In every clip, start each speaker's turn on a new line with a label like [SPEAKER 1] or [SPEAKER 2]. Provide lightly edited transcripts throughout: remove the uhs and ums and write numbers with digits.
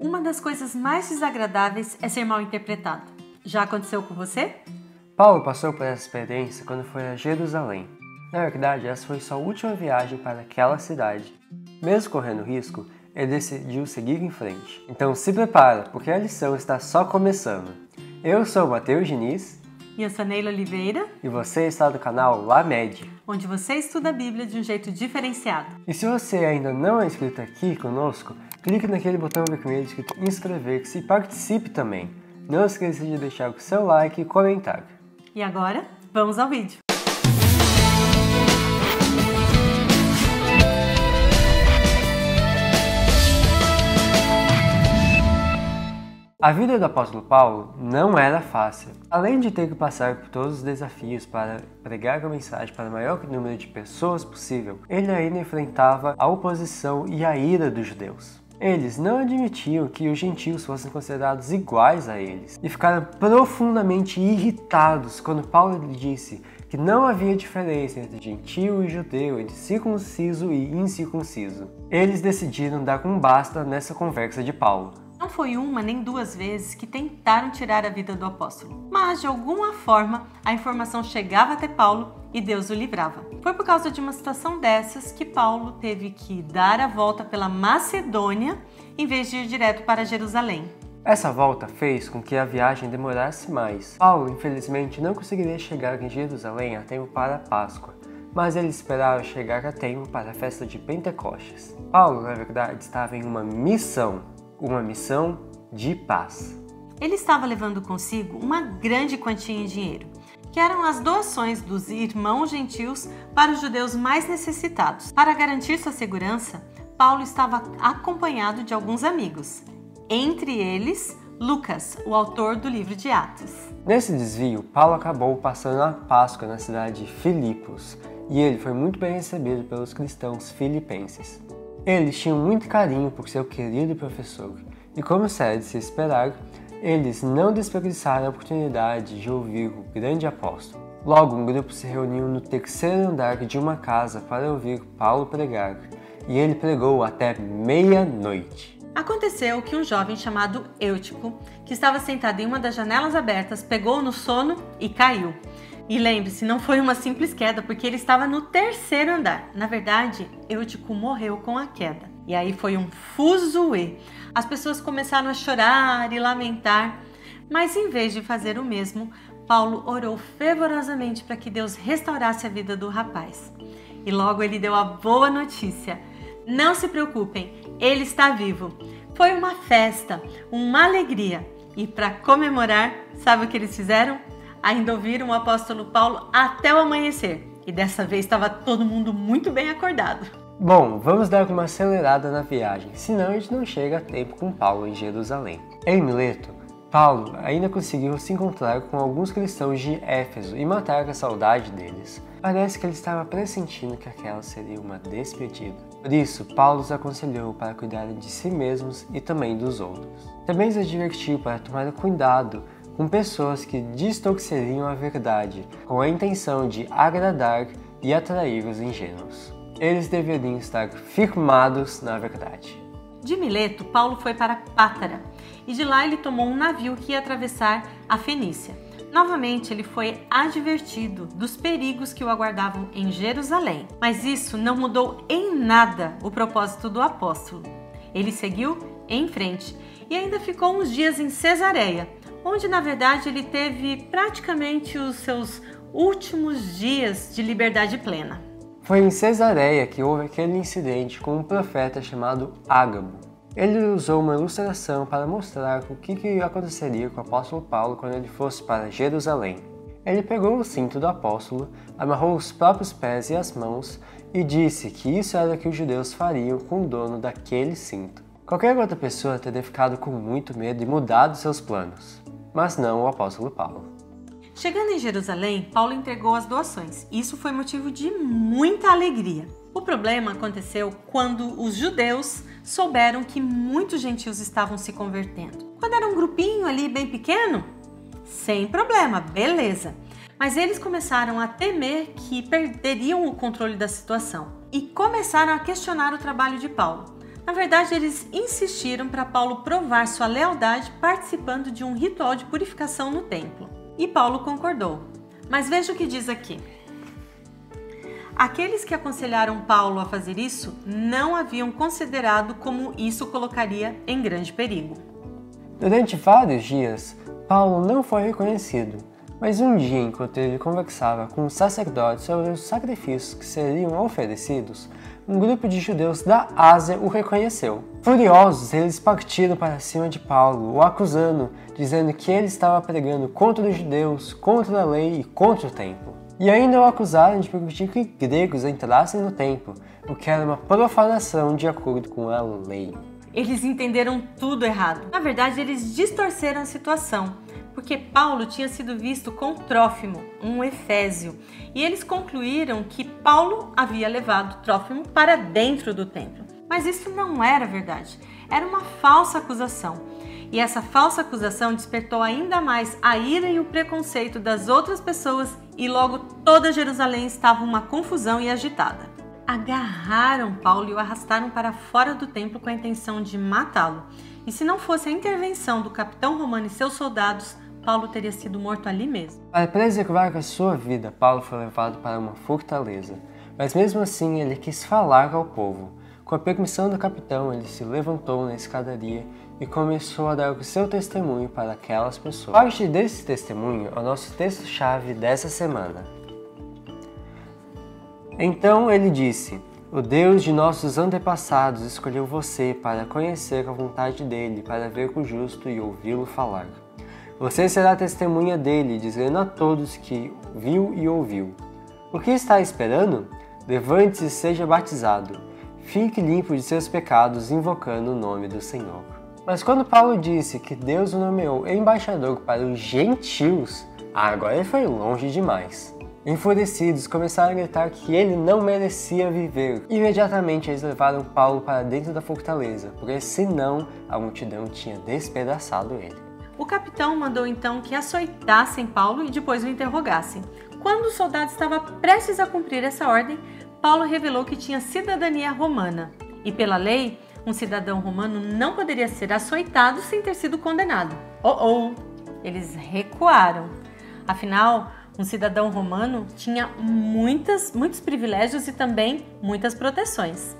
[SPEAKER 1] Uma das coisas mais desagradáveis é ser mal interpretado. Já aconteceu com você?
[SPEAKER 2] Paulo passou por essa experiência quando foi a Jerusalém. Na verdade, essa foi sua última viagem para aquela cidade. Mesmo correndo risco, ele decidiu seguir em frente. Então se prepara, porque a lição está só começando. Eu sou o Matheus Diniz.
[SPEAKER 1] E eu sou Neila Oliveira.
[SPEAKER 2] E você está no canal LaMed,
[SPEAKER 1] onde você estuda a Bíblia de um jeito diferenciado.
[SPEAKER 2] E se você ainda não é inscrito aqui conosco, clique naquele botão vermelho escrito inscrever-se e participe também. Não esqueça de deixar o seu like e comentário.
[SPEAKER 1] E agora, vamos ao vídeo.
[SPEAKER 2] A vida do apóstolo Paulo não era fácil. Além de ter que passar por todos os desafios para pregar a mensagem para o maior número de pessoas possível, ele ainda enfrentava a oposição e a ira dos judeus. Eles não admitiam que os gentios fossem considerados iguais a eles e ficaram profundamente irritados quando Paulo lhe disse que não havia diferença entre gentio e judeu, entre circunciso e incircunciso. Eles decidiram dar um basta nessa conversa de Paulo.
[SPEAKER 1] Não foi uma nem duas vezes que tentaram tirar a vida do apóstolo, mas de alguma forma a informação chegava até Paulo e Deus o livrava. Foi por causa de uma situação dessas que Paulo teve que dar a volta pela Macedônia em vez de ir direto para Jerusalém.
[SPEAKER 2] Essa volta fez com que a viagem demorasse mais. Paulo, infelizmente, não conseguiria chegar em Jerusalém a tempo para a Páscoa, mas ele esperava chegar a tempo para a festa de Pentecostes. Paulo, na verdade, estava em uma missão de paz.
[SPEAKER 1] Ele estava levando consigo uma grande quantia em dinheiro, que eram as doações dos irmãos gentios para os judeus mais necessitados. Para garantir sua segurança, Paulo estava acompanhado de alguns amigos, entre eles Lucas, o autor do livro de Atos.
[SPEAKER 2] Nesse desvio, Paulo acabou passando a Páscoa na cidade de Filipos, e ele foi muito bem recebido pelos cristãos filipenses. Eles tinham muito carinho por seu querido professor, e como é de se esperar, eles não desperdiçaram a oportunidade de ouvir o grande apóstolo. Logo, um grupo se reuniu no terceiro andar de uma casa para ouvir Paulo pregar, e ele pregou até meia-noite.
[SPEAKER 1] Aconteceu que um jovem chamado Eutico, que estava sentado em uma das janelas abertas, pegou no sono e caiu. E lembre-se, não foi uma simples queda, porque ele estava no terceiro andar. Na verdade, Eutico morreu com a queda. E aí foi um fuzuê. As pessoas começaram a chorar e lamentar, mas em vez de fazer o mesmo, Paulo orou fervorosamente para que Deus restaurasse a vida do rapaz. E logo ele deu a boa notícia. Não se preocupem, ele está vivo. Foi uma festa, uma alegria. E para comemorar, sabe o que eles fizeram? Ainda ouviram o apóstolo Paulo até o amanhecer. E dessa vez estava todo mundo muito bem acordado.
[SPEAKER 2] Bom, vamos dar uma acelerada na viagem, senão a gente não chega a tempo com Paulo em Jerusalém. Em Mileto, Paulo ainda conseguiu se encontrar com alguns cristãos de Éfeso e matar a saudade deles. Parece que ele estava pressentindo que aquela seria uma despedida. Por isso, Paulo os aconselhou para cuidarem de si mesmos e também dos outros. Também os advertiu para tomar cuidado com pessoas que distorceriam a verdade, com a intenção de agradar e atrair os ingênuos. Eles deveriam estar firmados na verdade.
[SPEAKER 1] De Mileto, Paulo foi para Pátara, e de lá ele tomou um navio que ia atravessar a Fenícia. Novamente, ele foi advertido dos perigos que o aguardavam em Jerusalém, mas isso não mudou em nada o propósito do apóstolo. Ele seguiu em frente e ainda ficou uns dias em Cesareia, onde na verdade ele teve praticamente os seus últimos dias de liberdade plena.
[SPEAKER 2] Foi em Cesareia que houve aquele incidente com um profeta chamado Ágabo. Ele usou uma ilustração para mostrar o que aconteceria com o apóstolo Paulo quando ele fosse para Jerusalém. Ele pegou o cinto do apóstolo, amarrou os próprios pés e as mãos e disse que isso era o que os judeus fariam com o dono daquele cinto. Qualquer outra pessoa teria ficado com muito medo e mudado seus planos, mas não o apóstolo Paulo.
[SPEAKER 1] Chegando em Jerusalém, Paulo entregou as doações. Isso foi motivo de muita alegria. O problema aconteceu quando os judeus souberam que muitos gentios estavam se convertendo. Quando era um grupinho ali bem pequeno, sem problema, beleza. Mas eles começaram a temer que perderiam o controle da situação e começaram a questionar o trabalho de Paulo. Na verdade, eles insistiram para Paulo provar sua lealdade participando de um ritual de purificação no templo. E Paulo concordou. Mas veja o que diz aqui. Aqueles que aconselharam Paulo a fazer isso não haviam considerado como isso colocaria em grande perigo.
[SPEAKER 2] Durante vários dias, Paulo não foi reconhecido, mas um dia, enquanto ele conversava com os sacerdotes sobre os sacrifícios que seriam oferecidos, um grupo de judeus da Ásia o reconheceu. Furiosos, eles partiram para cima de Paulo, o acusando, dizendo que ele estava pregando contra os judeus, contra a lei e contra o templo. E ainda o acusaram de permitir que gregos entrassem no templo, o que era uma profanação de acordo com a lei.
[SPEAKER 1] Eles entenderam tudo errado. Na verdade, eles distorceram a situação, porque Paulo tinha sido visto com Trófimo, um efésio, e eles concluíram que Paulo havia levado Trófimo para dentro do templo. Mas isso não era verdade, era uma falsa acusação. E essa falsa acusação despertou ainda mais a ira e o preconceito das outras pessoas e logo toda Jerusalém estava uma confusão e agitada. Agarraram Paulo e o arrastaram para fora do templo com a intenção de matá-lo. E se não fosse a intervenção do capitão romano e seus soldados, Paulo teria sido morto ali mesmo.
[SPEAKER 2] Para preservar a sua vida, Paulo foi levado para uma fortaleza, mas mesmo assim ele quis falar ao povo. Com a permissão do capitão, ele se levantou na escadaria e começou a dar o seu testemunho para aquelas pessoas. Parte desse testemunho é o nosso texto-chave dessa semana. Então ele disse: o Deus de nossos antepassados escolheu você para conhecer a vontade dele, para ver o justo e ouvi-lo falar. Você será testemunha dele, dizendo a todos que viu e ouviu. O que está esperando? Levante-se e seja batizado. Fique limpo de seus pecados, invocando o nome do Senhor. Mas quando Paulo disse que Deus o nomeou embaixador para os gentios, agora ele foi longe demais. Enfurecidos, começaram a gritar que ele não merecia viver. Imediatamente eles levaram Paulo para dentro da fortaleza, porque senão a multidão tinha despedaçado ele.
[SPEAKER 1] O capitão mandou então que açoitassem Paulo e depois o interrogassem. Quando o soldado estava prestes a cumprir essa ordem, Paulo revelou que tinha cidadania romana. E pela lei, um cidadão romano não poderia ser açoitado sem ter sido condenado. Eles recuaram. Afinal, um cidadão romano tinha muitos privilégios e também muitas proteções.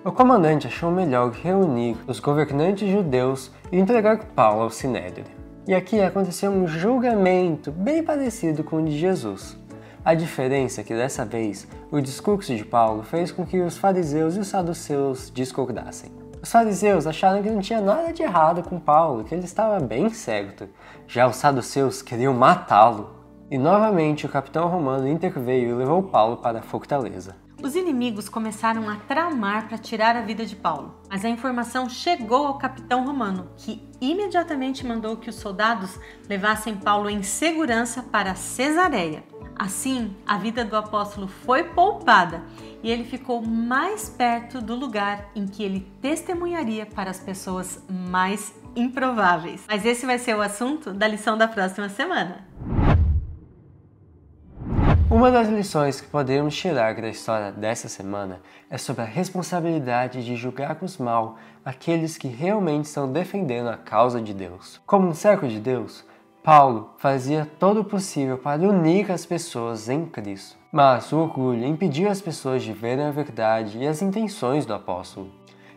[SPEAKER 2] O comandante achou melhor reunir os governantes judeus e entregar Paulo ao Sinédrio. E aqui aconteceu um julgamento bem parecido com o de Jesus. A diferença é que dessa vez, o discurso de Paulo fez com que os fariseus e os saduceus discordassem. Os fariseus acharam que não tinha nada de errado com Paulo, que ele estava bem certo. Já os saduceus queriam matá-lo. E novamente o capitão romano interveio e levou Paulo para a fortaleza.
[SPEAKER 1] Os inimigos começaram a tramar para tirar a vida de Paulo, mas a informação chegou ao capitão romano, que imediatamente mandou que os soldados levassem Paulo em segurança para Cesareia. Assim, a vida do apóstolo foi poupada e ele ficou mais perto do lugar em que ele testemunharia para as pessoas mais improváveis. Mas esse vai ser o assunto da lição da próxima semana.
[SPEAKER 2] Uma das lições que podemos tirar da história dessa semana é sobre a responsabilidade de julgar com mal aqueles que realmente estão defendendo a causa de Deus. Como um servo de Deus, Paulo fazia todo o possível para unir as pessoas em Cristo. Mas o orgulho impediu as pessoas de verem a verdade e as intenções do apóstolo.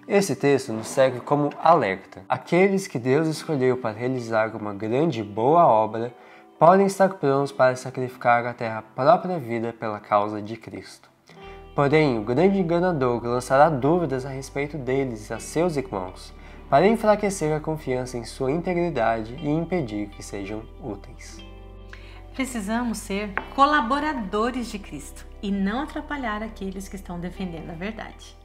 [SPEAKER 2] Esse texto nos serve como alerta. Aqueles que Deus escolheu para realizar uma grande e boa obra podem estar prontos para sacrificar até a própria vida pela causa de Cristo. Porém, o grande enganador lançará dúvidas a respeito deles e a seus irmãos, para enfraquecer a confiança em sua integridade e impedir que sejam úteis.
[SPEAKER 1] Precisamos ser colaboradores de Cristo e não atrapalhar aqueles que estão defendendo a verdade.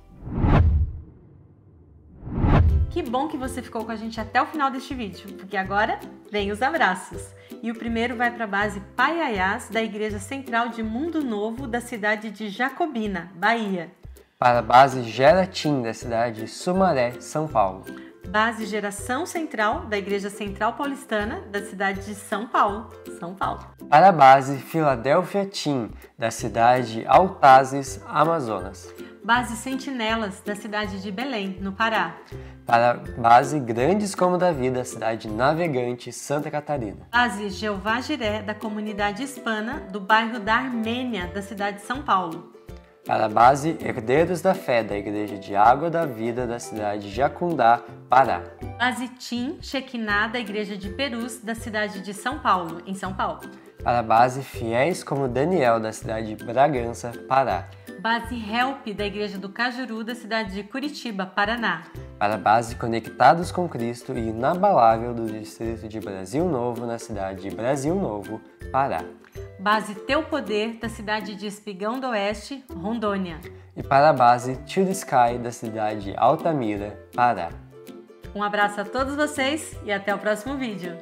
[SPEAKER 1] Que bom que você ficou com a gente até o final deste vídeo, porque agora vem os abraços. E o primeiro vai para a base Paiaiás, da Igreja Central de Mundo Novo, da cidade de Jacobina, Bahia.
[SPEAKER 2] Para a base Geratim, da cidade de Sumaré, São Paulo.
[SPEAKER 1] Base Geração Central da Igreja Central Paulistana da cidade de São Paulo, São Paulo.
[SPEAKER 2] Para a base Philadelphia Team da cidade de Altazes, Amazonas.
[SPEAKER 1] Base Sentinelas da cidade de Belém, no Pará.
[SPEAKER 2] Para a base Grandes como Davi da cidade de Navegante, Santa Catarina.
[SPEAKER 1] Base Jeová Jiré da comunidade hispana do bairro da Armênia da cidade de São Paulo.
[SPEAKER 2] Para a base Herdeiros da Fé da Igreja de Água da Vida da cidade de Jacundá, Pará.
[SPEAKER 1] Base Tim Shekinah da Igreja de Perus da cidade de São Paulo, em São Paulo.
[SPEAKER 2] Para a base Fiéis como Daniel da cidade de Bragança, Pará.
[SPEAKER 1] Base Help da Igreja do Cajuru da cidade de Curitiba, Paraná.
[SPEAKER 2] Para a base Conectados com Cristo e Inabalável do distrito de Brasil Novo na cidade de Brasil Novo, Pará.
[SPEAKER 1] Base Teu Poder da cidade de Espigão do Oeste, Rondônia.
[SPEAKER 2] E para a base To The Sky da cidade de Altamira, Pará.
[SPEAKER 1] Um abraço a todos vocês e até o próximo vídeo.